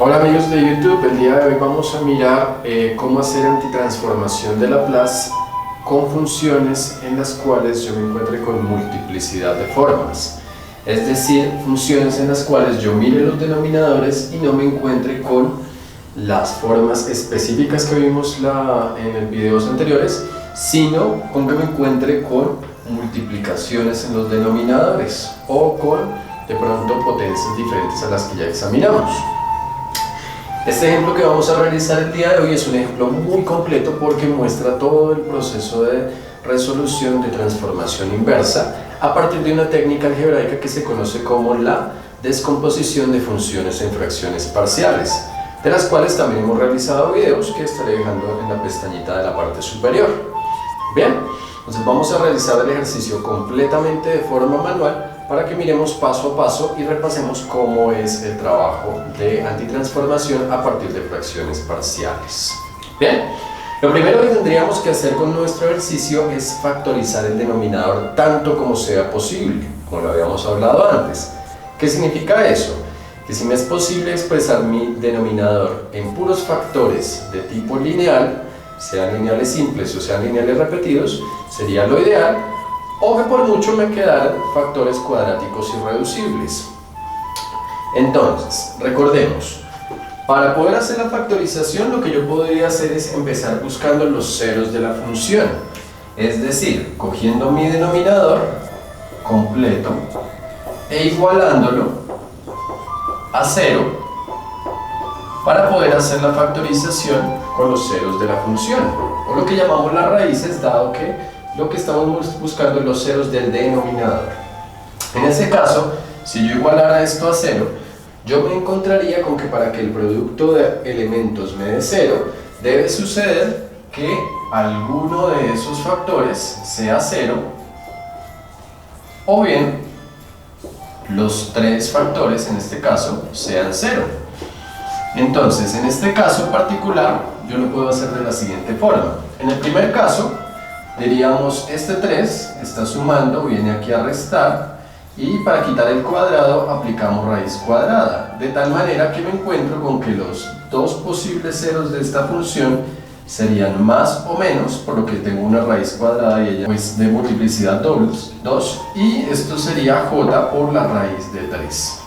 Hola amigos de YouTube, el día de hoy vamos a mirar cómo hacer antitransformación de Laplace con funciones en las cuales yo me encuentre con multiplicidad de formas. Es decir, funciones en las cuales yo mire los denominadores y no me encuentre con las formas específicas que vimos en los videos anteriores, sino con que me encuentre con multiplicaciones en los denominadores o con de pronto potencias diferentes a las que ya examinamos. Este ejemplo que vamos a realizar el día de hoy es un ejemplo muy completo porque muestra todo el proceso de resolución de transformación inversa a partir de una técnica algebraica que se conoce como la descomposición de funciones en fracciones parciales, de las cuales también hemos realizado videos que estaré dejando en la pestañita de la parte superior. Bien, entonces vamos a realizar el ejercicio completamente de forma manual para que miremos paso a paso y repasemos cómo es el trabajo de antitransformación a partir de fracciones parciales. Bien, lo primero que tendríamos que hacer con nuestro ejercicio es factorizar el denominador tanto como sea posible, como lo habíamos hablado antes. ¿Qué significa eso? Que si me es posible expresar mi denominador en puros factores de tipo lineal, sean lineales simples o sean lineales repetidos, sería lo ideal, o que por mucho me quedaran factores cuadráticos irreducibles. Entonces, recordemos, para poder hacer la factorización lo que yo podría hacer es empezar buscando los ceros de la función, es decir, cogiendo mi denominador completo e igualándolo a 0 para poder hacer la factorización con los ceros de la función, o lo que llamamos las raíces, dado que lo que estamos buscando es los ceros del denominador. En ese caso, si yo igualara esto a 0, yo me encontraría con que para que el producto de elementos me dé 0, debe suceder que alguno de esos factores sea 0, o bien los tres factores, en este caso, sean 0. Entonces, en este caso particular, yo lo puedo hacer de la siguiente forma. En el primer caso, diríamos este 3 está sumando, viene aquí a restar, y para quitar el cuadrado aplicamos raíz cuadrada, de tal manera que me encuentro con que los dos posibles ceros de esta función serían más o menos, por lo que tengo una raíz cuadrada y ella pues de multiplicidad 2, y esto sería j por la raíz de 3.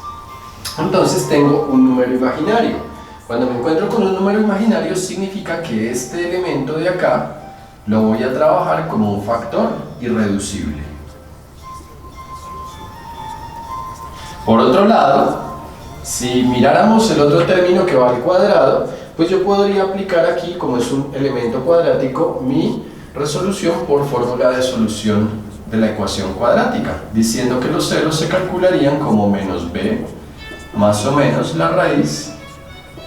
Entonces tengo un número imaginario. Cuando me encuentro con un número imaginario significa que este elemento de acá lo voy a trabajar como un factor irreducible. Por otro lado, si miráramos el otro término que va al cuadrado, pues yo podría aplicar aquí, como es un elemento cuadrático, mi resolución por fórmula de solución de la ecuación cuadrática, diciendo que los ceros se calcularían como menos b más o menos la raíz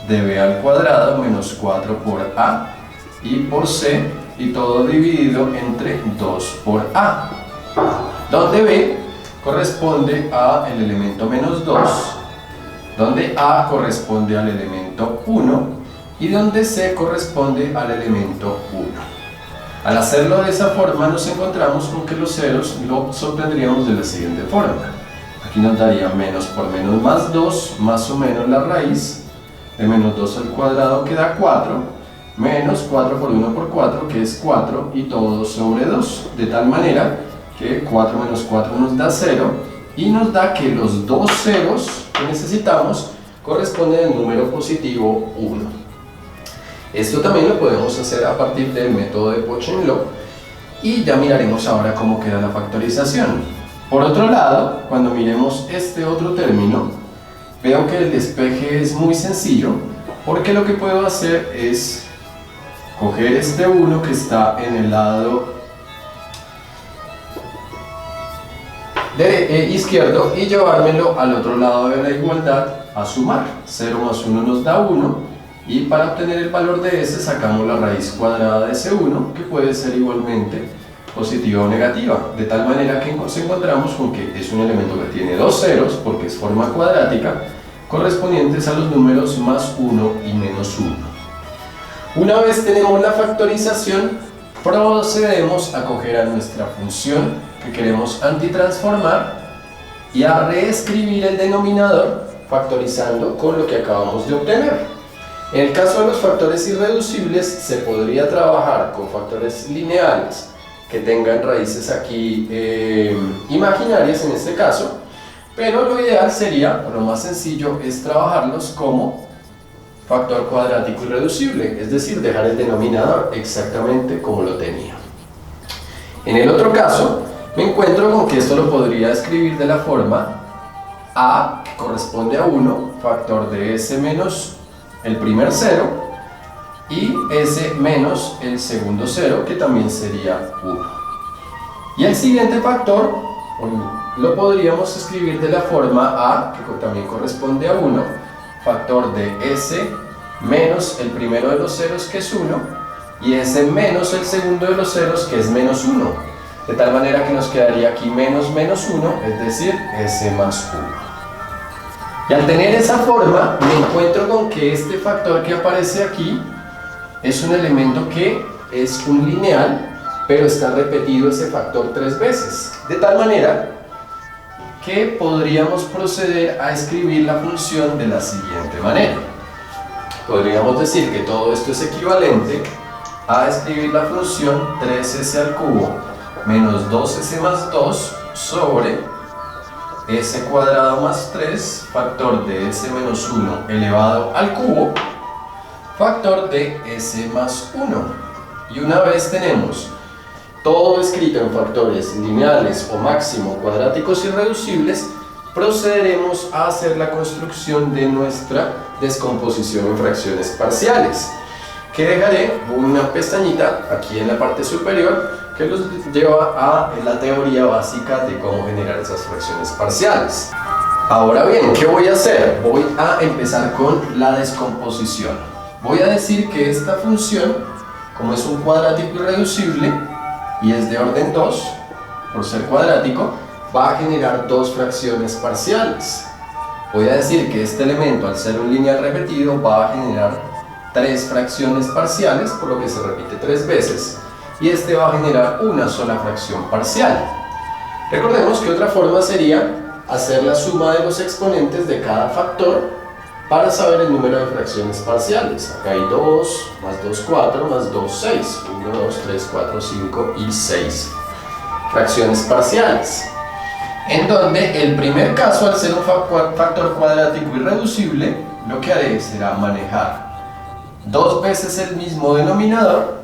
de b al cuadrado menos 4 por a y por c, y todo dividido entre 2 por a, donde b corresponde al elemento menos 2, donde a corresponde al elemento 1 y donde c corresponde al elemento 1. Al hacerlo de esa forma nos encontramos con que los ceros los obtendríamos de la siguiente forma. Aquí nos daría menos por menos más 2, más o menos la raíz de menos 2 al cuadrado que da 4, menos 4 por 1 por 4, que es 4, y todo sobre 2, de tal manera que 4 menos 4 nos da 0, y nos da que los dos ceros que necesitamos corresponden al número positivo 1. Esto también lo podemos hacer a partir del método de Pochon-Log, y ya miraremos ahora cómo queda la factorización. Por otro lado, cuando miremos este otro término, veo que el despeje es muy sencillo, porque lo que puedo hacer es coger este 1 que está en el lado izquierdo y llevármelo al otro lado de la igualdad a sumar. 0 más 1 nos da 1, y para obtener el valor de ese sacamos la raíz cuadrada de ese 1, que puede ser igualmente positiva o negativa, de tal manera que nos encontramos con que es un elemento que tiene dos ceros, porque es forma cuadrática, correspondientes a los números más 1 y menos 1. Una vez tenemos la factorización, procedemos a coger a nuestra función que queremos antitransformar y a reescribir el denominador factorizando con lo que acabamos de obtener. En el caso de los factores irreducibles se podría trabajar con factores lineales que tengan raíces aquí imaginarias en este caso, pero lo ideal sería, o lo más sencillo, es trabajarlos como factor cuadrático irreducible, es decir, dejar el denominador exactamente como lo tenía. En el otro caso, me encuentro con que esto lo podría escribir de la forma a, que corresponde a 1, factor de s menos el primer cero, y s menos el segundo cero, que también sería 1. Y el siguiente factor lo podríamos escribir de la forma a, que también corresponde a 1, factor de s menos el primero de los ceros, que es 1, y s menos el segundo de los ceros, que es menos 1. De tal manera que nos quedaría aquí menos menos 1, es decir, s más 1. Y al tener esa forma, me encuentro con que este factor que aparece aquí es un elemento que es un lineal, pero está repetido ese factor 3 veces. De tal manera que podríamos proceder a escribir la función de la siguiente manera. Podríamos decir que todo esto es equivalente a escribir la función 3s al cubo menos 2s más 2 sobre s cuadrado más 3, factor de s menos 1 elevado al cubo, factor de s más 1. Y una vez tenemos todo escrito en factores lineales o máximo cuadráticos irreducibles, procederemos a hacer la construcción de nuestra descomposición en fracciones parciales, que dejaré una pestañita aquí en la parte superior que los lleva a la teoría básica de cómo generar esas fracciones parciales. Ahora bien, ¿qué voy a hacer? Voy a empezar con la descomposición. Voy a decir que esta función, como es un cuadrático irreducible y es de orden 2, por ser cuadrático, va a generar dos fracciones parciales. Voy a decir que este elemento, al ser un lineal repetido, va a generar 3 fracciones parciales, por lo que se repite 3 veces, y este va a generar una sola fracción parcial. Recordemos que otra forma sería hacer la suma de los exponentes de cada factor para saber el número de fracciones parciales. Acá hay 2, más 2, 4, más 2, 6. 1, 2, 3, 4, 5 y 6 fracciones parciales. En donde el primer caso, al ser un factor cuadrático irreducible, lo que haré será manejar 2 veces el mismo denominador,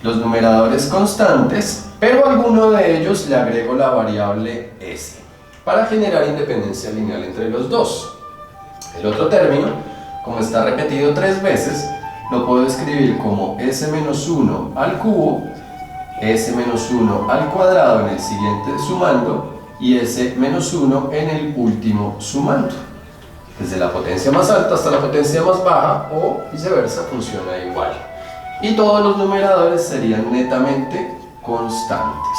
los numeradores constantes, pero a alguno de ellos le agrego la variable s para generar independencia lineal entre los dos. El otro término, como está repetido 3 veces, lo puedo escribir como s menos 1 al cubo, s menos 1 al cuadrado en el siguiente sumando y s menos 1 en el último sumando. Desde la potencia más alta hasta la potencia más baja, o viceversa, funciona igual. Y todos los numeradores serían netamente constantes.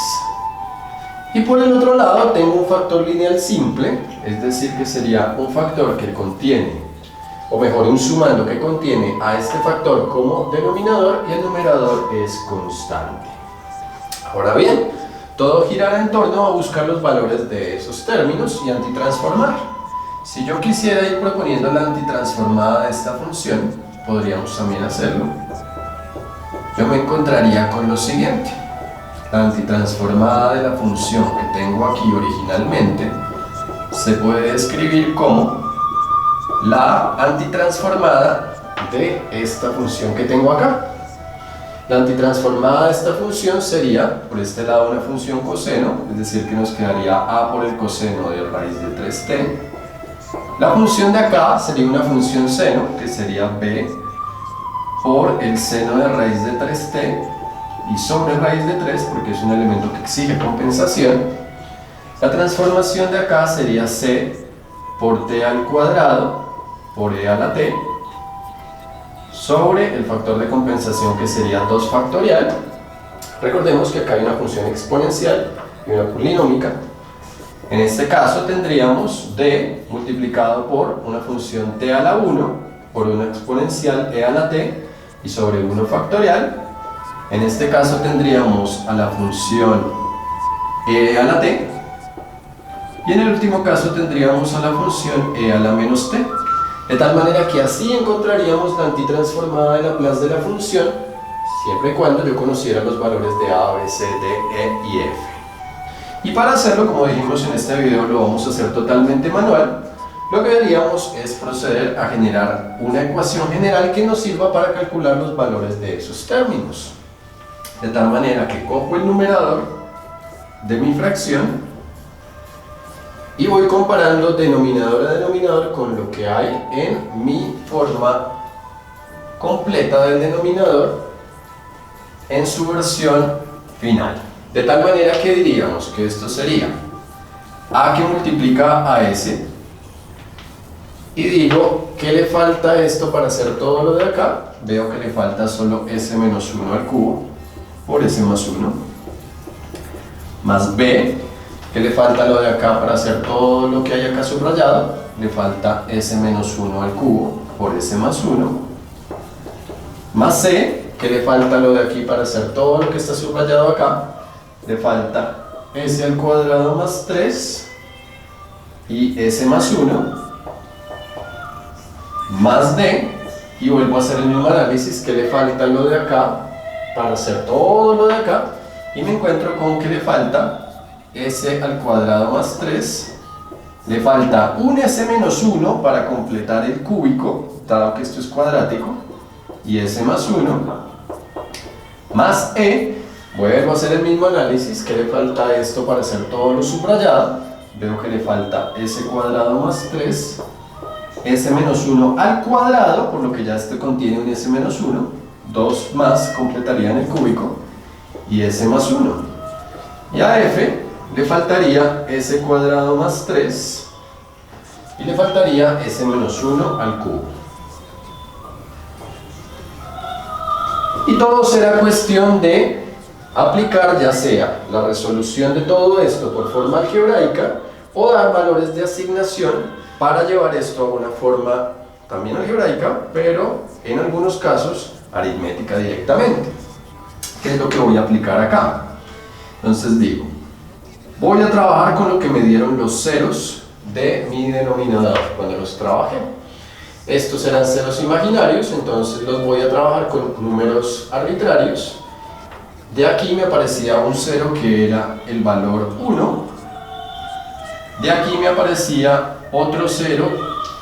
Y por el otro lado tengo un factor lineal simple, es decir que sería un factor que contiene, o mejor un sumando que contiene a este factor como denominador y el numerador es constante. Ahora bien, todo girará en torno a buscar los valores de esos términos y antitransformar. Si yo quisiera ir proponiendo la antitransformada de esta función, podríamos también hacerlo. Yo me encontraría con lo siguiente. La antitransformada de la función que tengo aquí originalmente se puede escribir como la antitransformada de esta función que tengo acá. La antitransformada de esta función sería, por este lado, una función coseno, es decir que nos quedaría a por el coseno de raíz de 3t. La función de acá sería una función seno, que sería b por el seno de raíz de 3t y sobre raíz de 3, porque es un elemento que exige compensación. La transformación de acá sería c por t al cuadrado por e a la t sobre el factor de compensación, que sería 2 factorial. Recordemos que acá hay una función exponencial y una polinómica. En este caso tendríamos d multiplicado por una función t a la 1 por una exponencial e a la t y sobre 1 factorial. En este caso tendríamos a la función e a la t Y en el último caso tendríamos a la función e a la menos t. De tal manera que así encontraríamos la antitransformada de Laplace de la función, siempre y cuando yo conociera los valores de a, b, c, d, e y f. Y para hacerlo, como dijimos en este video, lo vamos a hacer totalmente manual. Lo que haríamos es proceder a generar una ecuación general que nos sirva para calcular los valores de esos términos. De tal manera que cojo el numerador de mi fracción y voy comparando denominador a denominador con lo que hay en mi forma completa del denominador en su versión final. De tal manera que diríamos que esto sería a que multiplica a s. Y digo, ¿qué le falta a esto para hacer todo lo de acá? Veo que le falta solo s menos 1 al cubo por s más 1. Más b, ¿qué le falta a lo de acá para hacer todo lo que hay acá subrayado? Le falta s menos 1 al cubo por s más 1. Más c, ¿qué le falta a lo de aquí para hacer todo lo que está subrayado acá? Le falta s al cuadrado más 3 y s más 1. Más d, y vuelvo a hacer el mismo análisis, que le falta lo de acá para hacer todo lo de acá, y me encuentro con que le falta s al cuadrado más 3, le falta un s menos 1 para completar el cúbico, dado que esto es cuadrático, y s más 1, más e, vuelvo a hacer el mismo análisis, que le falta a esto para hacer todo lo subrayado, veo que le falta s cuadrado más 3, s menos 1 al cuadrado, por lo que ya este contiene un s menos 1, 2 más completarían el cúbico, y s más 1. Y a f le faltaría s cuadrado más 3, y le faltaría s menos 1 al cubo. Y todo será cuestión de aplicar ya sea la resolución de todo esto por forma algebraica, o dar valores de asignación para llevar esto a una forma también algebraica, pero en algunos casos aritmética directamente. ¿Qué es lo que voy a aplicar acá? Entonces digo, voy a trabajar con lo que me dieron los ceros de mi denominador cuando los trabajé. Estos eran ceros imaginarios, entonces los voy a trabajar con números arbitrarios. De aquí me aparecía un cero que era el valor 1. De aquí me aparecía otro cero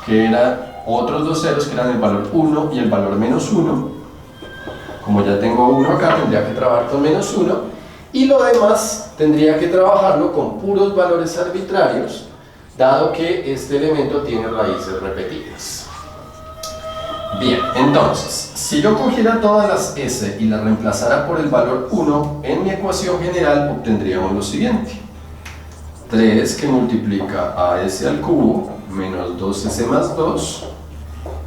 que era otros dos ceros que eran el valor 1 y el valor menos 1. Como ya tengo 1 acá, tendría que trabajar con menos 1, y lo demás tendría que trabajarlo con puros valores arbitrarios, dado que este elemento tiene raíces repetidas. Bien, entonces, si yo cogiera todas las s y las reemplazara por el valor 1 en mi ecuación general, obtendríamos lo siguiente: 3 que multiplica a s al cubo menos 2s más 2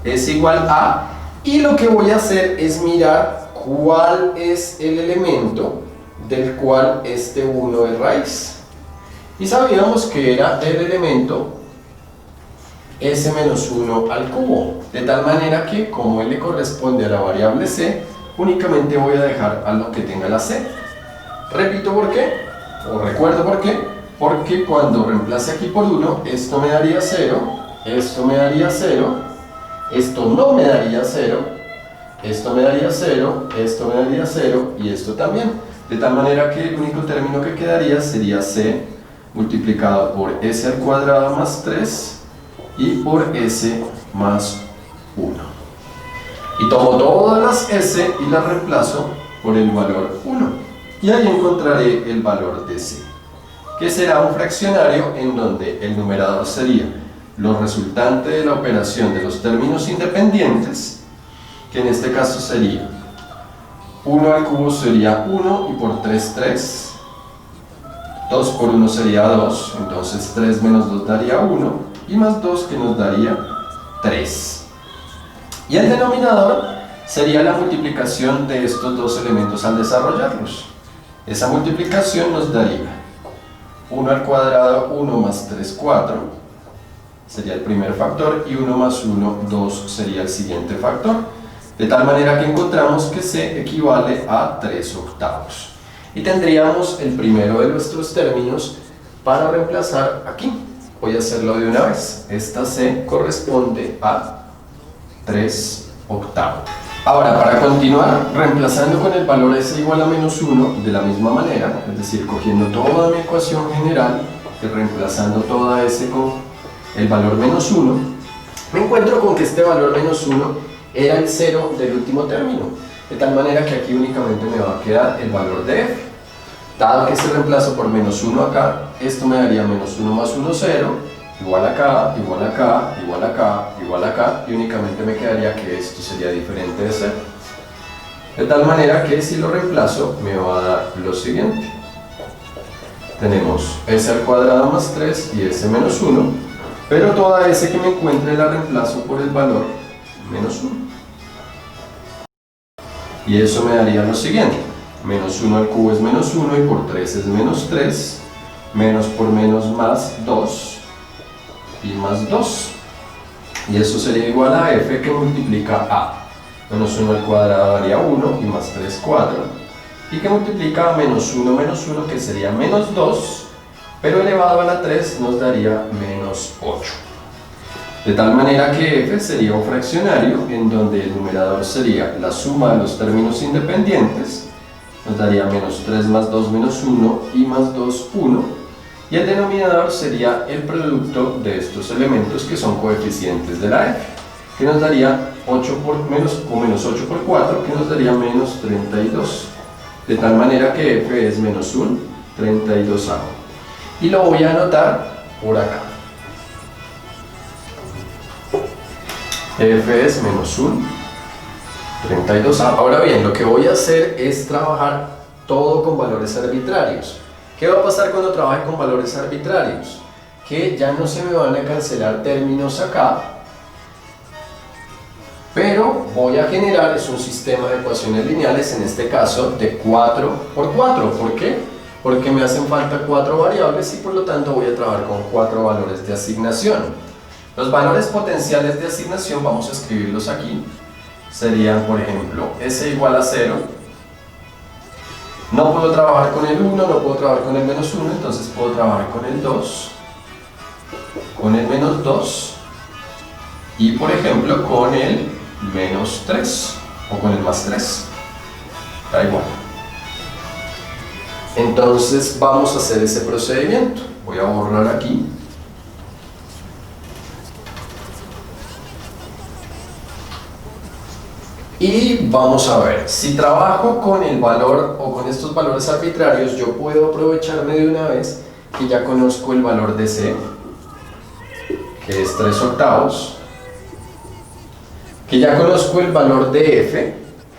es igual a, y lo que voy a hacer es mirar cuál es el elemento del cual este 1 es raíz. Y sabíamos que era el elemento s menos 1 al cubo, de tal manera que, como él le corresponde a la variable c, únicamente voy a dejar a lo que tenga la c. Repito por qué, o recuerdo por qué, porque cuando reemplace aquí por 1, esto me daría 0, esto me daría 0, esto no me daría 0, esto me daría 0, esto me daría 0 y esto también. De tal manera que el único término que quedaría sería c multiplicado por s al cuadrado más 3 y por s más 1. Y tomo todas las s y las reemplazo por el valor 1. Y ahí encontraré el valor de c, que será un fraccionario en donde el numerador sería lo resultante de la operación de los términos independientes, que en este caso sería 1 al cubo sería 1 y por 3, 3. 2 por 1 sería 2, entonces 3 menos 2 daría 1, y más 2 que nos daría 3. Y el denominador sería la multiplicación de estos dos elementos al desarrollarlos. Esa multiplicación nos daría 1 al cuadrado, 1 más 3, 4, sería el primer factor, y 1 más 1, 2 sería el siguiente factor, de tal manera que encontramos que c equivale a 3 octavos. Y tendríamos el primero de nuestros términos para reemplazar aquí. Voy a hacerlo de una vez. Esta C corresponde a 3 octavos. Ahora, para continuar, reemplazando con el valor S igual a menos 1 de la misma manera, es decir, cogiendo toda mi ecuación general y reemplazando toda S con el valor menos 1, me encuentro con que este valor menos 1 era el 0 del último término, de tal manera que aquí únicamente me va a quedar el valor de F. Dado que se reemplazo por menos 1 acá, esto me daría menos 1 más 1, 0, igual acá, igual acá, igual acá, igual acá, y únicamente me quedaría que esto sería diferente de 0. De tal manera que si lo reemplazo me va a dar lo siguiente. Tenemos S al cuadrado más 3 y S menos 1, pero toda S que me encuentre la reemplazo por el valor menos 1. Y eso me daría lo siguiente. Menos 1 al cubo es menos 1 y por 3 es menos 3, menos por menos más 2 y más 2. Y eso sería igual a F que multiplica a menos 1 al cuadrado daría 1 y más 3, 4. Y que multiplica a menos 1 que sería menos 2, pero elevado a la 3 nos daría menos 8. De tal manera que F sería un fraccionario en donde el numerador sería la suma de los términos independientes, nos daría menos 3 más 2 menos 1 y más 2, 1, y el denominador sería el producto de estos elementos que son coeficientes de la F, que nos daría 8 por menos 8 por 4, que nos daría menos 32, de tal manera que F es menos un 32. Y lo voy a anotar por acá. F es menos un 32. Ahora bien, lo que voy a hacer es trabajar todo con valores arbitrarios. ¿Qué va a pasar cuando trabaje con valores arbitrarios? Que ya no se me van a cancelar términos acá, pero voy a generar un sistema de ecuaciones lineales, en este caso de 4 por 4. ¿Por qué? Porque me hacen falta 4 variables y por lo tanto voy a trabajar con 4 valores de asignación. Los valores potenciales de asignación vamos a escribirlos aquí. Serían, por ejemplo, S igual a 0. No puedo trabajar con el 1, no puedo trabajar con el menos 1, entonces puedo trabajar con el 2, con el menos 2 y, por ejemplo, con el menos 3 o con el más 3. Da igual. Entonces vamos a hacer ese procedimiento. Voy a borrar aquí. Y vamos a ver, si trabajo con el valor o con estos valores arbitrarios, yo puedo aprovecharme de una vez que ya conozco el valor de C, que es 3 octavos, que ya conozco el valor de F,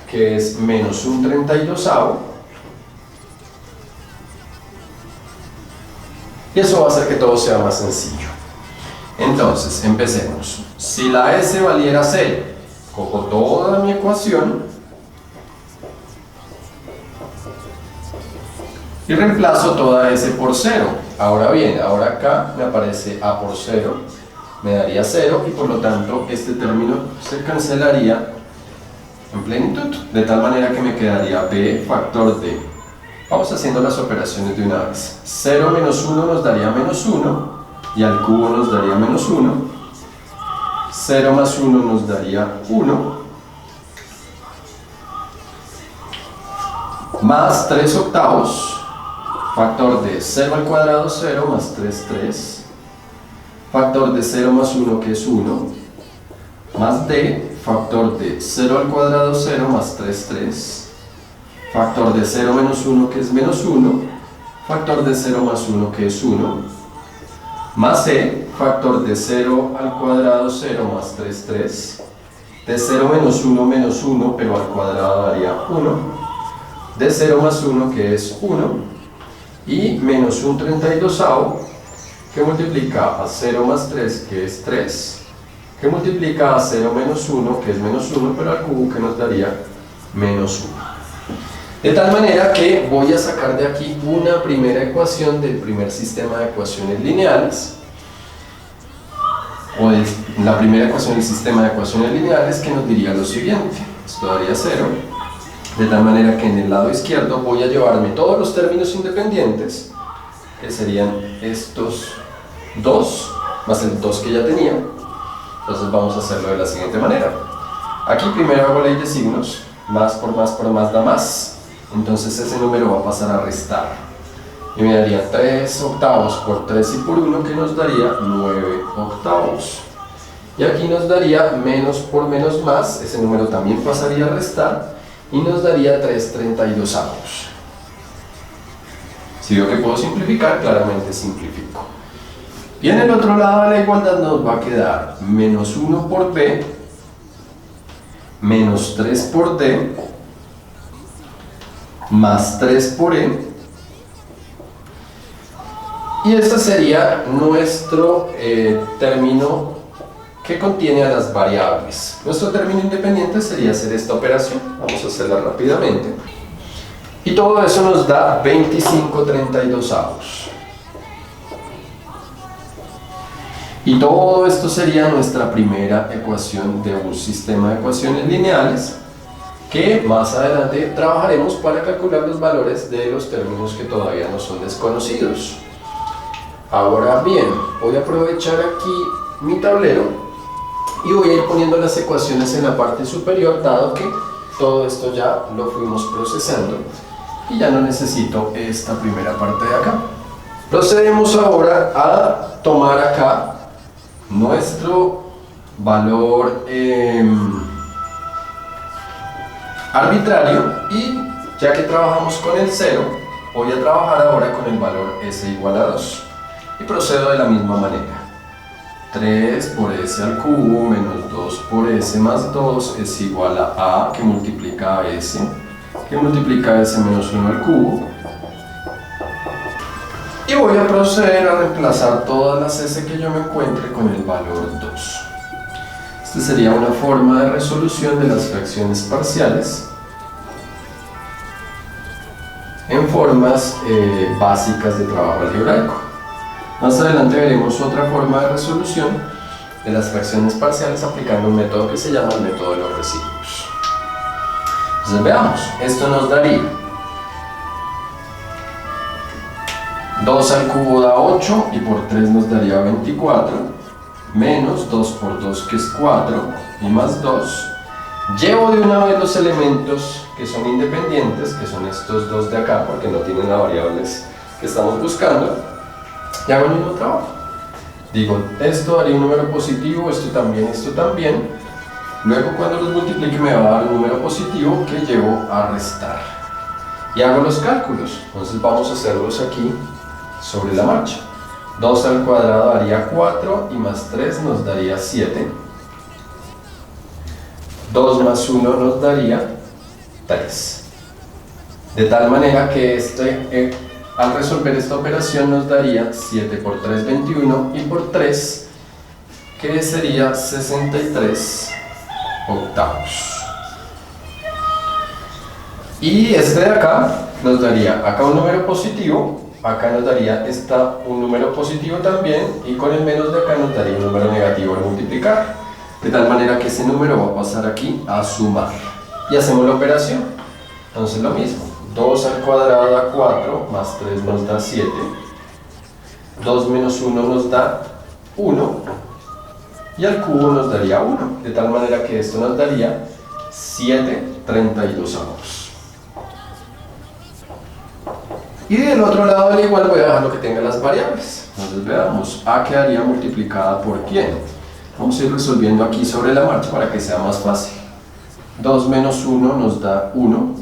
que es menos un 32, y eso va a hacer que todo sea más sencillo. Entonces, empecemos. Si la S valiera 0, cojo toda mi ecuación y reemplazo toda S por 0. Ahora bien, ahora acá me aparece A por 0, me daría 0 y por lo tanto este término se cancelaría en plenitud, de tal manera que me quedaría B factor de, vamos haciendo las operaciones de una vez, 0 menos 1 nos daría menos 1 y al cubo nos daría menos 1, 0 más 1 nos daría 1, más 3 octavos, factor de 0 al cuadrado 0 más 3, 3, factor de 0 más 1 que es 1, más D, factor de 0 al cuadrado 0 más 3, 3, factor de 0 menos 1 que es menos 1, factor de 0 más 1 que es 1, más C, factor de 0 al cuadrado 0 más 3, 3, de 0 menos 1, pero al cuadrado daría 1, de 0 más 1 que es 1, y menos un 32 que multiplica a 0 más 3 que es 3, que multiplica a 0 menos 1 que es menos 1, pero al cubo que nos daría menos 1. De tal manera que voy a sacar de aquí una primera ecuación del primer sistema de ecuaciones lineales, o la primera ecuación del sistema de ecuaciones lineales, que nos diría lo siguiente. Esto daría 0, de tal manera que en el lado izquierdo voy a llevarme todos los términos independientes, que serían estos 2 más el 2 que ya tenía. Entonces vamos a hacerlo de la siguiente manera. Aquí primero hago ley de signos, más por más da más. Entonces ese número va a pasar a restar. Y me daría 3 octavos por 3 y por 1, que nos daría 9 octavos. Y aquí nos daría menos por menos más, ese número también pasaría a restar, y nos daría 3/32. Si veo que puedo simplificar, claramente simplifico. Y en el otro lado de la igualdad nos va a quedar menos 1 por b, menos 3 por d, más 3 por e. Y este sería nuestro término que contiene a las variables. Nuestro término independiente sería hacer esta operación. Vamos a hacerla rápidamente. Y todo eso nos da 25/32. Y todo esto sería nuestra primera ecuación de un sistema de ecuaciones lineales, que más adelante trabajaremos para calcular los valores de los términos que todavía no son desconocidos. Ahora bien, voy a aprovechar aquí mi tablero y voy a ir poniendo las ecuaciones en la parte superior, dado que todo esto ya lo fuimos procesando y ya no necesito esta primera parte de acá. Procedemos ahora a tomar acá nuestro valor arbitrario, y ya que trabajamos con el 0, voy a trabajar ahora con el valor s igual a 2 y procedo de la misma manera. 3 por s al cubo menos 2 por s más 2 es igual a que multiplica a s, que multiplica a s menos 1 al cubo. Y voy a proceder a reemplazar todas las s que yo me encuentre con el valor 2. Esta sería una forma de resolución de las fracciones parciales en formas básicas de trabajo algebraico. Más adelante veremos otra forma de resolución de las fracciones parciales aplicando un método que se llama el método de los recíprocos. Entonces veamos, esto nos daría 2 al cubo da 8 y por 3 nos daría 24, menos 2 por 2 que es 4 y más 2. Llevo de una vez los elementos que son independientes, que son estos dos de acá, porque no tienen las variables que estamos buscando, y hago el mismo trabajo. Digo, esto daría un número positivo, esto también. Luego cuando los multiplique me va a dar un número positivo que llevo a restar. Y hago los cálculos, entonces vamos a hacerlos aquí sobre la marcha. 2 al cuadrado daría 4 y más 3 nos daría 7. 2 más 1 nos daría 3. De tal manera que al resolver esta operación nos daría 7 por 3, 21, y por 3, que sería 63 octavos. Y este de acá nos daría acá un número positivo, acá nos daría un número positivo también, y con el menos de acá nos daría un número negativo al multiplicar. De tal manera que ese número va a pasar aquí a sumar. Y hacemos la operación. Entonces lo mismo. 2 al cuadrado da 4, más 3 nos da 7. 2 menos 1 nos da 1. Y al cubo nos daría 1. De tal manera que esto nos daría 7/32. Y del otro lado del igual voy a dejar lo que tenga las variables. Entonces veamos, a quedaría multiplicada por quién. Vamos a ir resolviendo aquí sobre la marcha para que sea más fácil. 2 menos 1 nos da 1.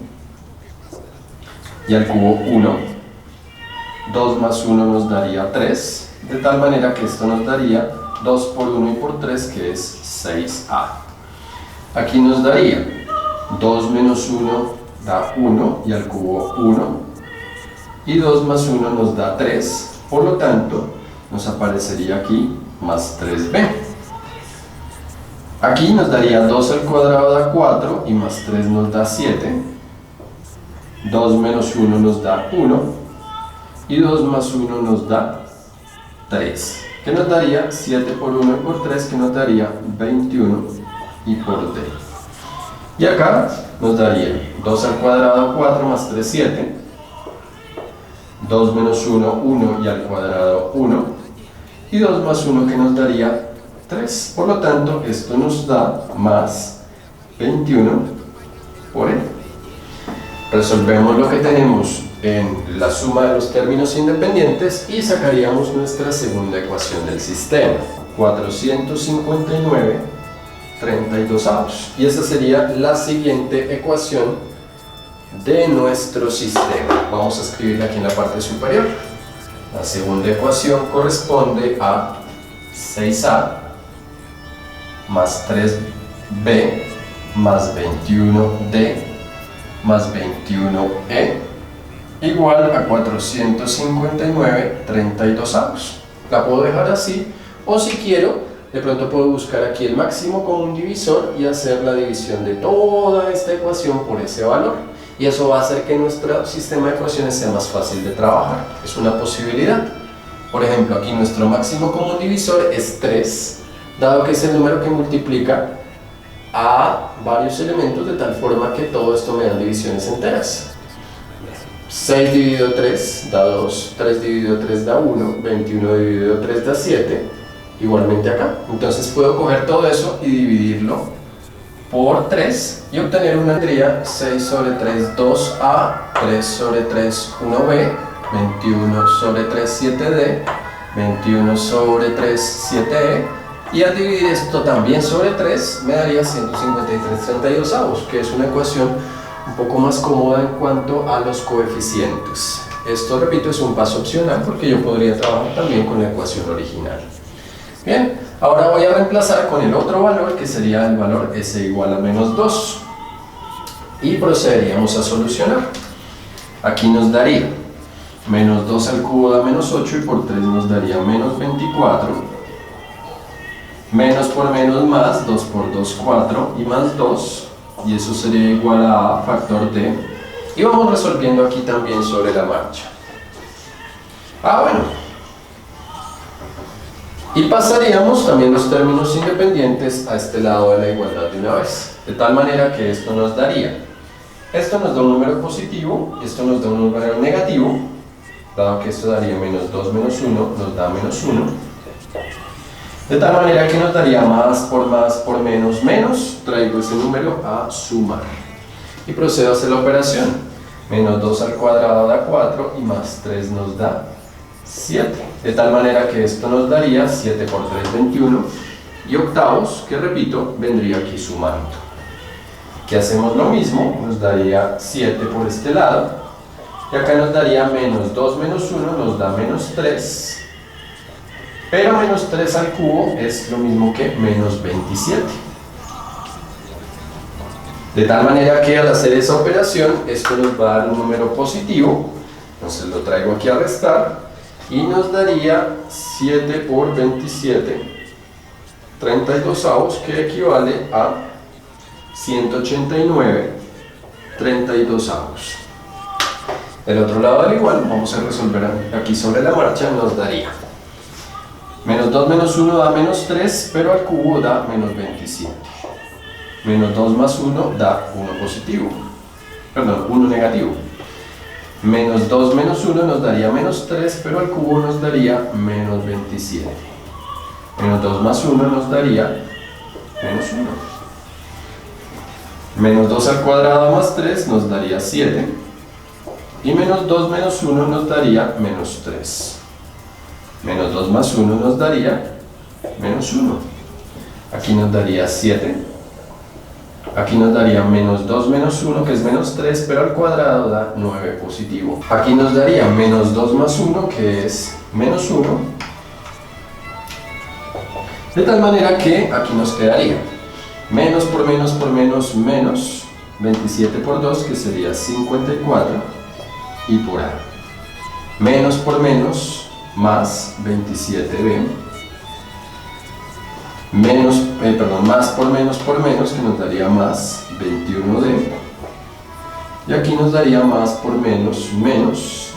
Y al cubo 1. 2 más 1 nos daría 3. De tal manera que esto nos daría 2 por 1 y por 3, que es 6a. Aquí nos daría 2 menos 1 da 1 y al cubo 1. Y 2 más 1 nos da 3. Por lo tanto, nos aparecería aquí más 3b. Aquí nos daría 2 al cuadrado da 4 y más 3 nos da 7. 2 menos 1 nos da 1 y 2 más 1 nos da 3, que nos daría 7 por 1 y por 3, que nos daría 21 y por d. Y acá nos daría 2 al cuadrado 4 más 3, 7. 2 menos 1, 1 y al cuadrado 1, y 2 más 1 que nos daría 3. Por lo tanto, esto nos da más 21 por n. Resolvemos lo que tenemos en la suma de los términos independientes y sacaríamos nuestra segunda ecuación del sistema. 459/32. Y esa sería la siguiente ecuación de nuestro sistema. Vamos a escribirla aquí en la parte superior. La segunda ecuación corresponde a 6a más 3b más 21d más 21e igual a 459/32. La puedo dejar así, o si quiero, de pronto puedo buscar aquí el máximo común divisor y hacer la división de toda esta ecuación por ese valor. Y eso va a hacer que nuestro sistema de ecuaciones sea más fácil de trabajar. Es una posibilidad. Por ejemplo, aquí nuestro máximo común divisor es 3, dado que es el número que multiplica a varios elementos de tal forma que todo esto me da divisiones enteras. 6 dividido 3 da 2, 3 dividido 3 da 1, 21 dividido 3 da 7, igualmente acá. Entonces puedo coger todo eso y dividirlo por 3 y obtener una entría 6 sobre 3, 2a, 3 sobre 3, 1b, 21 sobre 3, 7d, 21 sobre 3, 7e, y al dividir esto también sobre 3 me daría 153/32, que es una ecuación un poco más cómoda en cuanto a los coeficientes. Esto, repito, es un paso opcional porque yo podría trabajar también con la ecuación original. Bien, ahora voy a reemplazar con el otro valor, que sería el valor s igual a menos 2, y procederíamos a solucionar. Aquí nos daría menos 2 al cubo da menos 8 y por 3 nos daría menos 24. Menos por menos más, 2 por 2, 4 y más 2, y eso sería igual a factor d. Y vamos resolviendo aquí también sobre la marcha. Bueno. Y pasaríamos también los términos independientes a este lado de la igualdad de una vez. De tal manera que esto nos daría, esto nos da un número positivo, esto nos da un número negativo, dado que esto daría menos 2 menos 1, nos da menos 1. De tal manera que nos daría más por menos, menos. Traigo ese número a sumar. Y procedo a hacer la operación. Menos 2 al cuadrado da 4 y más 3 nos da 7. De tal manera que esto nos daría 7 por 3, 21. Y octavos, que repito, vendría aquí sumando. Aquí hacemos lo mismo, nos daría 7 por este lado. Y acá nos daría menos 2 menos 1, nos da menos 3. Pero menos 3 al cubo es lo mismo que menos 27. De tal manera que al hacer esa operación, esto nos va a dar un número positivo. Entonces lo traigo aquí a restar. Y nos daría 7 por 27, 32avos, que equivale a 189/32avos. Del otro lado al igual, vamos a resolver aquí sobre la marcha, nos daría menos 2 menos 1 da menos 3, pero al cubo da menos 27. Menos 2 más 1 da 1 positivo. Perdón, 1 negativo. Menos 2 menos 1 nos daría menos 3, pero al cubo nos daría menos 27. Menos 2 más 1 nos daría menos 1. Menos 2 al cuadrado más 3 nos daría 7. Y menos 2 menos 1 nos daría menos 3. Menos 2 más 1 nos daría menos 1. Aquí nos daría 7. Aquí nos daría menos 2 menos 1, que es menos 3, pero al cuadrado da 9 positivo. Aquí nos daría menos 2 más 1, que es menos 1. De tal manera que aquí nos quedaría menos por menos por menos, menos 27 por 2, que sería 54, y por A. Menos por menos, más 27b, más por menos, que nos daría más 21d, y aquí nos daría más por menos,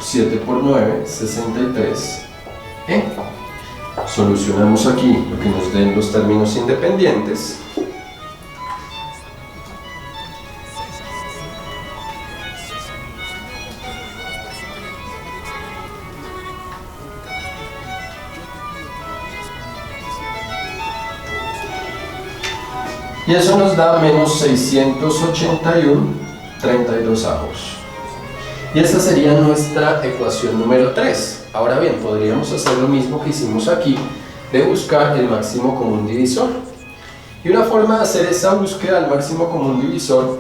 7 por 9, 63e. Solucionamos aquí lo que nos den los términos independientes. Y eso nos da menos 681 32avos. Y esta sería nuestra ecuación número 3. Ahora bien, podríamos hacer lo mismo que hicimos aquí, de buscar el máximo común divisor. Y una forma de hacer esa búsqueda del máximo común divisor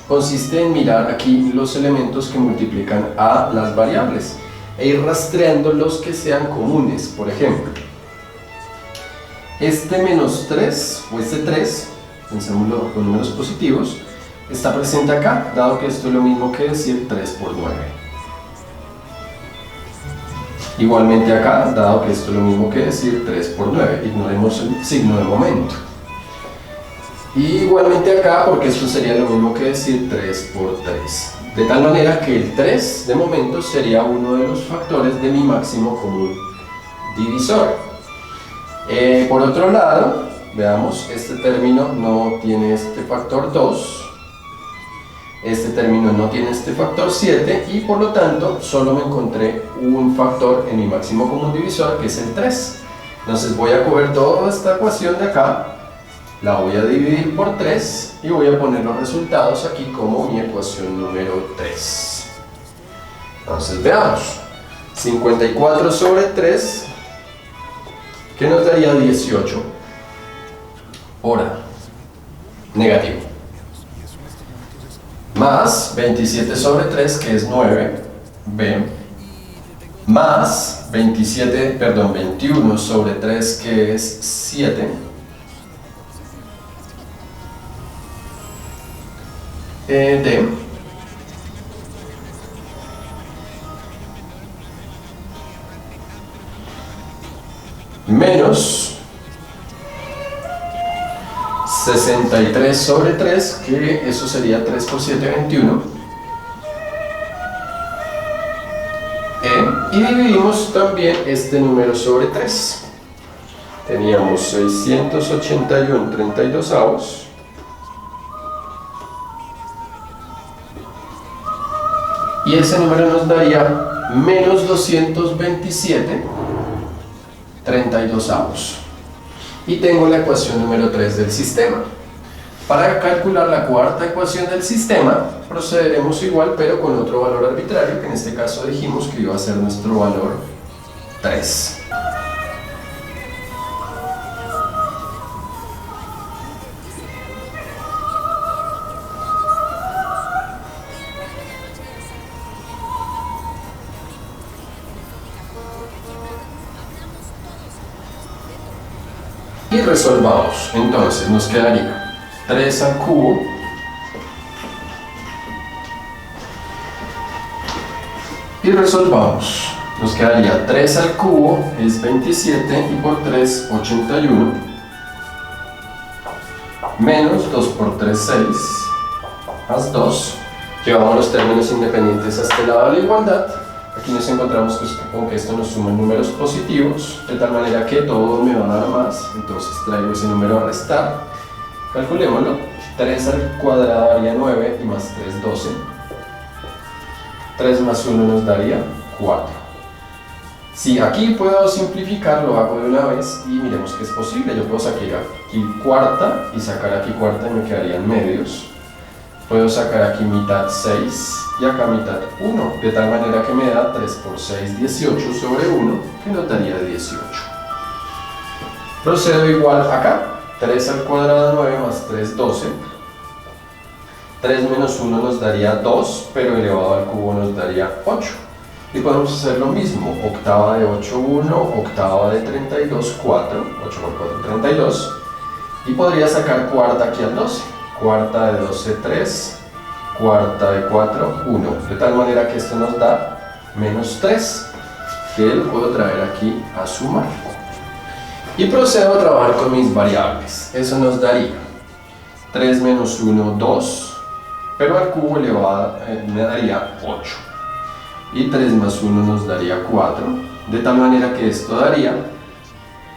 consiste en mirar aquí los elementos que multiplican a las variables e ir rastreando los que sean comunes. Por ejemplo, este menos 3 o este 3, pensémoslo con números positivos, está presente acá, dado que esto es lo mismo que decir 3 por 9. Igualmente acá, dado que esto es lo mismo que decir 3 por 9, ignoremos el signo de momento. Y igualmente acá, porque esto sería lo mismo que decir 3 por 3. De tal manera que el 3 de momento sería uno de los factores de mi máximo común divisor. Por otro lado, veamos, este término no tiene este factor 2. Este término no tiene este factor 7 y por lo tanto solo me encontré un factor en mi máximo común divisor, que es el 3. Entonces voy a coger toda esta ecuación de acá, la voy a dividir por 3 y voy a poner los resultados aquí como mi ecuación número 3. Entonces veamos, 54 sobre 3, que nos daría 18 hora, negativo. Más 27 sobre 3, que es 9, B, más 21 sobre 3, que es 7, D, menos 63 sobre 3, que eso sería 3 por 7, 21, y dividimos también este número sobre 3. Teníamos 681 32avos y ese número nos daría menos 227 32avos. Y tengo la ecuación número 3 del sistema. Para calcular la cuarta ecuación del sistema, procederemos igual, pero con otro valor arbitrario, que en este caso dijimos que iba a ser nuestro valor 3. Y resolvamos. Entonces nos quedaría 3 al cubo y resolvamos. Nos quedaría 3 al cubo es 27 y por 3 81, menos 2 por 3 6 más 2. Llevamos los términos independientes a este lado de la igualdad. Aquí nos encontramos con que esto nos suma números positivos, de tal manera que todo me va a dar más. Entonces traigo ese número a restar. Calculémoslo. 3 al cuadrado daría 9 y más 3, 12. 3 más 1 nos daría 4. Si aquí puedo simplificar, lo hago de una vez y miremos que es posible. Yo puedo sacar aquí cuarta y sacar aquí cuarta y me quedarían medios. Puedo sacar aquí mitad 6 y acá mitad 1, de tal manera que me da 3 por 6, 18 sobre 1, que nos daría 18. Procedo igual acá, 3 al cuadrado 9 más 3, 12. 3 menos 1 nos daría 2, pero elevado al cubo nos daría 8. Y podemos hacer lo mismo, octava de 8, 1, octava de 32, 4, 8 por 4, 32. Y podría sacar cuarta aquí al 12. Cuarta de 12, 3, cuarta de 4, 1, de tal manera que esto nos da menos 3, que lo puedo traer aquí a sumar. Y procedo a trabajar con mis variables. Eso nos daría 3 menos 1, 2, pero al cubo elevado me daría 8. Y 3 más 1 nos daría 4, de tal manera que esto daría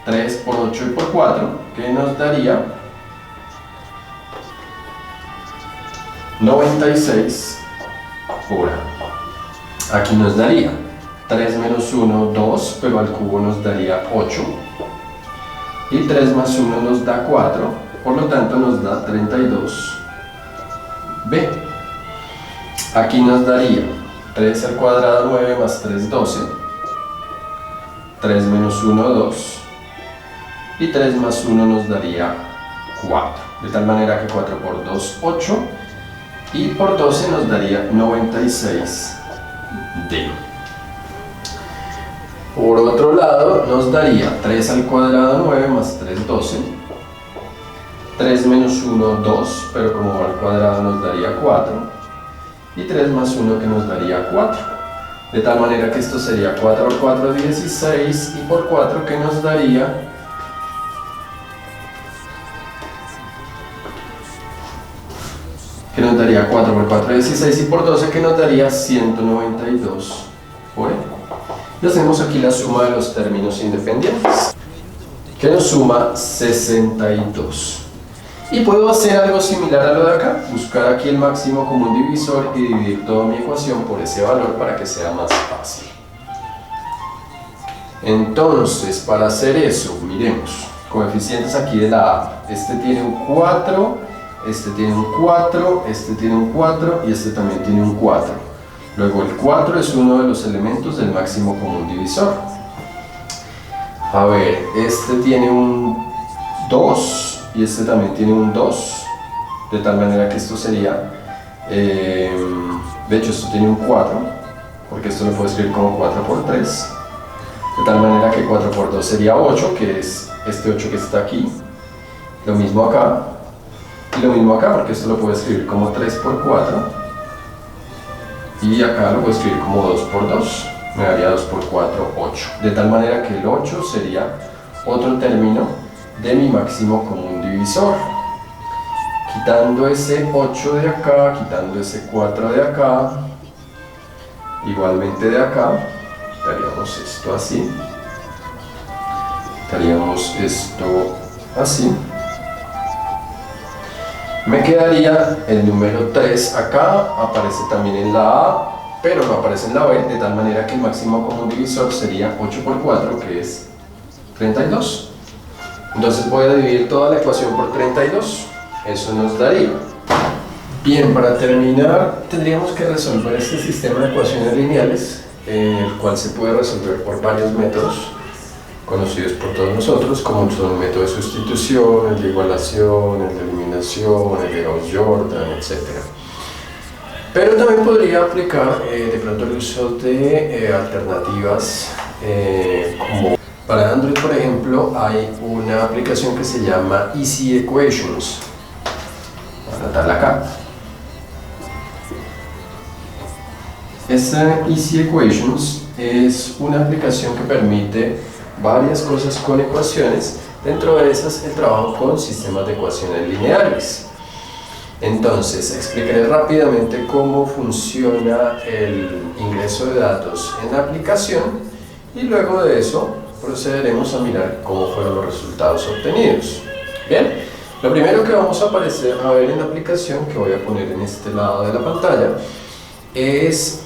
3 por 8 y por 4, que nos daría 96 hora. Aquí nos daría 3 menos 1, 2, pero al cubo nos daría 8. Y 3 más 1 nos da 4, por lo tanto nos da 32b. Aquí nos daría 3 al cuadrado 9 más 3, 12. 3 menos 1, 2. Y 3 más 1 nos daría 4. De tal manera que 4 por 2, 8. Y por 12 nos daría 96d. Por otro lado, nos daría 3 al cuadrado 9 más 3, 12. 3 menos 1, 2, pero como va al cuadrado nos daría 4. Y 3 más 1 que nos daría 4. De tal manera que esto sería 4 por 4, 16, y por 4 que nos daría 4 por 4, 16, y por 12 que nos daría 192 por n. Y hacemos aquí la suma de los términos independientes, que nos suma 62. Y puedo hacer algo similar a lo de acá, buscar aquí el máximo común divisor y dividir toda mi ecuación por ese valor para que sea más fácil. Entonces, para hacer eso, miremos, coeficientes aquí de la A. Este tiene un 4, este tiene un 4, este tiene un 4 y este también tiene un 4. Luego el 4 es uno de los elementos del máximo común divisor. A ver, este tiene un 2 y este también tiene un 2, de tal manera que esto sería, de hecho esto tiene un 4, porque esto lo puedo escribir como 4 por 3, de tal manera que 4 por 2 sería 8, que es este 8 que está aquí, lo mismo acá, y lo mismo acá, porque esto lo puedo escribir como 3 por 4, y acá lo puedo escribir como 2 por 2, me daría 2 por 4, 8, de tal manera que el 8 sería otro término de mi máximo común divisor. Quitando ese 8 de acá, quitando ese 4 de acá, igualmente de acá, quitaríamos esto así, quitaríamos esto así, me quedaría el número 3 acá, aparece también en la A, pero no aparece en la B, de tal manera que el máximo común divisor sería 8 por 4, que es 32. Entonces voy a dividir toda la ecuación por 32, eso nos daría. Bien, para terminar tendríamos que resolver este sistema de ecuaciones lineales, el cual se puede resolver por varios métodos conocidos por todos nosotros, como son el método de sustitución, el de igualación, el de eliminación, el de Gauss-Jordan, etc. Pero también podría aplicar de pronto el uso de alternativas como para Android, por ejemplo, hay una aplicación que se llama Easy Equations. Voy a anotarla acá. Esta Easy Equations es una aplicación que permite varias cosas con ecuaciones, dentro de esas el trabajo con sistemas de ecuaciones lineales. Entonces, explicaré rápidamente cómo funciona el ingreso de datos en la aplicación y luego de eso procederemos a mirar cómo fueron los resultados obtenidos. Bien, lo primero que vamos a ver en la aplicación, que voy a poner en este lado de la pantalla, es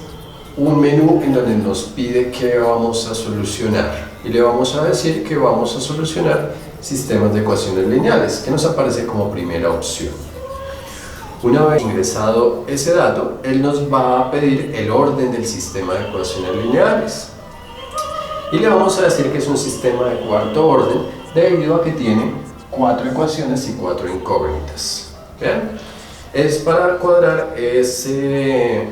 un menú en donde nos pide qué vamos a solucionar y le vamos a decir que vamos a solucionar sistemas de ecuaciones lineales, que nos aparece como primera opción. Una vez ingresado ese dato, él nos va a pedir el orden del sistema de ecuaciones lineales. Y le vamos a decir que es un sistema de cuarto orden debido a que tiene 4 ecuaciones y 4 incógnitas. ¿Bien? Es para cuadrar ese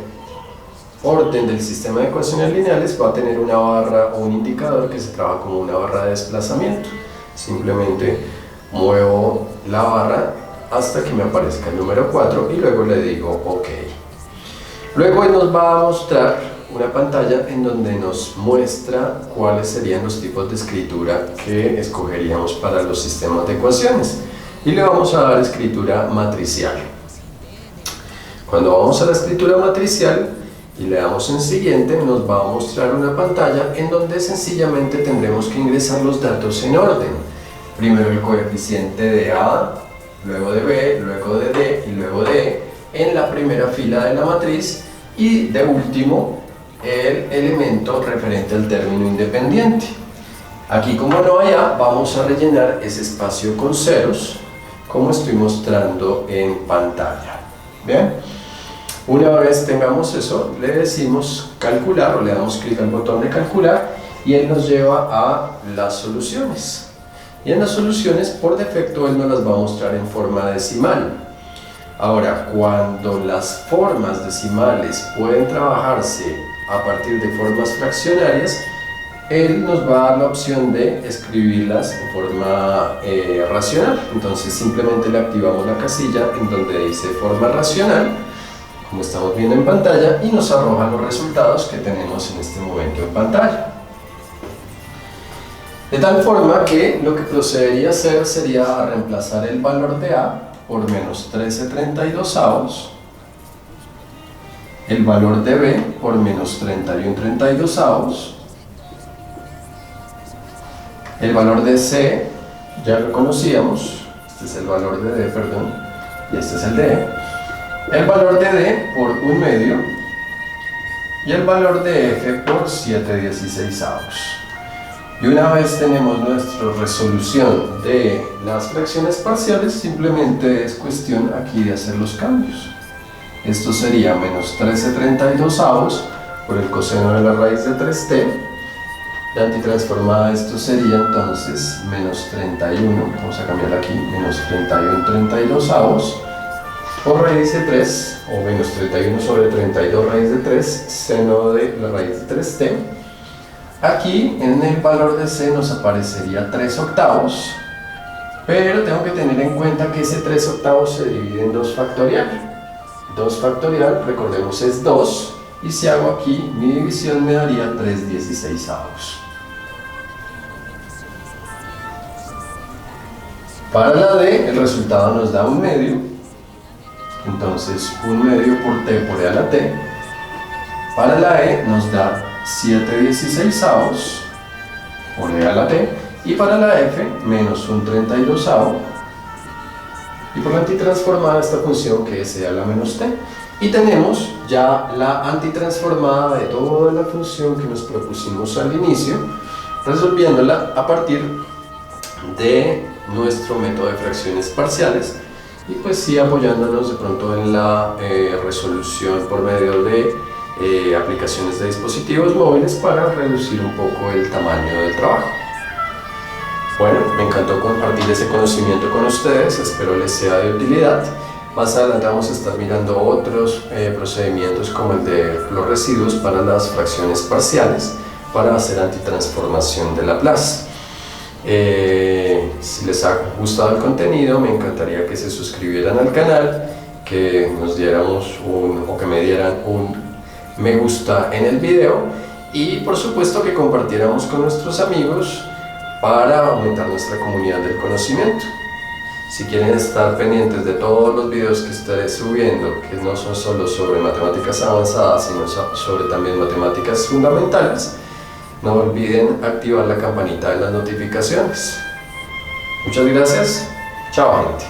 orden del sistema de ecuaciones lineales, va a tener una barra o un indicador que se trabaja como una barra de desplazamiento. Simplemente muevo la barra hasta que me aparezca el número 4 y luego le digo OK. Luego él nos va a mostrar una pantalla en donde nos muestra cuáles serían los tipos de escritura que escogeríamos para los sistemas de ecuaciones y le vamos a dar escritura matricial. Cuando vamos a la escritura matricial y le damos en siguiente, nos va a mostrar una pantalla en donde sencillamente tendremos que ingresar los datos en orden. Primero el coeficiente de A, luego de B, luego de D y luego de E en la primera fila de la matriz y de último el elemento referente al término independiente. Aquí, como no hay A, vamos a rellenar ese espacio con ceros, como estoy mostrando en pantalla. Bien, una vez tengamos eso, le decimos calcular o le damos clic al botón de calcular y él nos lleva a las soluciones. Y en las soluciones, por defecto, él nos las va a mostrar en forma decimal. Ahora, cuando las formas decimales pueden trabajarse a partir de formas fraccionarias, él nos va a dar la opción de escribirlas en forma racional. Entonces simplemente le activamos la casilla en donde dice forma racional, como estamos viendo en pantalla, y nos arroja los resultados que tenemos en este momento en pantalla. De tal forma que lo que procedería a hacer sería a reemplazar el valor de A por menos 13/32, el valor de B por menos 31/32, el valor de C ya lo conocíamos, este es el valor de D, perdón, y este es el de E, el valor de D por 1/2 y el valor de F por 7/16. Y una vez tenemos nuestra resolución de las fracciones parciales, simplemente es cuestión aquí de hacer los cambios. Esto sería menos 13/32 por el coseno de la raíz de 3t. La antitransformada, esto sería entonces menos 31, vamos a cambiarla aquí, menos 31/32 por raíz de 3, o menos 31 sobre 32 raíz de 3, seno de la raíz de 3t. Aquí en el valor de C nos aparecería 3/8, pero tengo que tener en cuenta que ese 3/8 se divide en 2 factorial. 2 factorial, recordemos, es 2, y si hago aquí mi división me daría 3/16. Para la D el resultado nos da 1/2, entonces 1/2 por T por E a la T. Para la E nos da 7/16 por E a la T, y para la F menos 1/32, y por la antitransformada esta función que es E a la menos T. Y tenemos ya la antitransformada de toda la función que nos propusimos al inicio, resolviéndola a partir de nuestro método de fracciones parciales, y pues sí apoyándonos de pronto en la resolución por medio de aplicaciones de dispositivos móviles para reducir un poco el tamaño del trabajo. Bueno, me encantó compartir ese conocimiento con ustedes, espero les sea de utilidad. Más adelante vamos a estar mirando otros procedimientos como el de los residuos para las fracciones parciales para hacer antitransformación de Laplace. Si les ha gustado el contenido, me encantaría que se suscribieran al canal, que nos diéramos o que me dieran un me gusta en el video, y por supuesto que compartiéramos con nuestros amigos para aumentar nuestra comunidad del conocimiento. Si quieren estar pendientes de todos los videos que estaré subiendo, que no son solo sobre matemáticas avanzadas, sino sobre también matemáticas fundamentales, no olviden activar la campanita de las notificaciones. Muchas gracias. Chao, gente.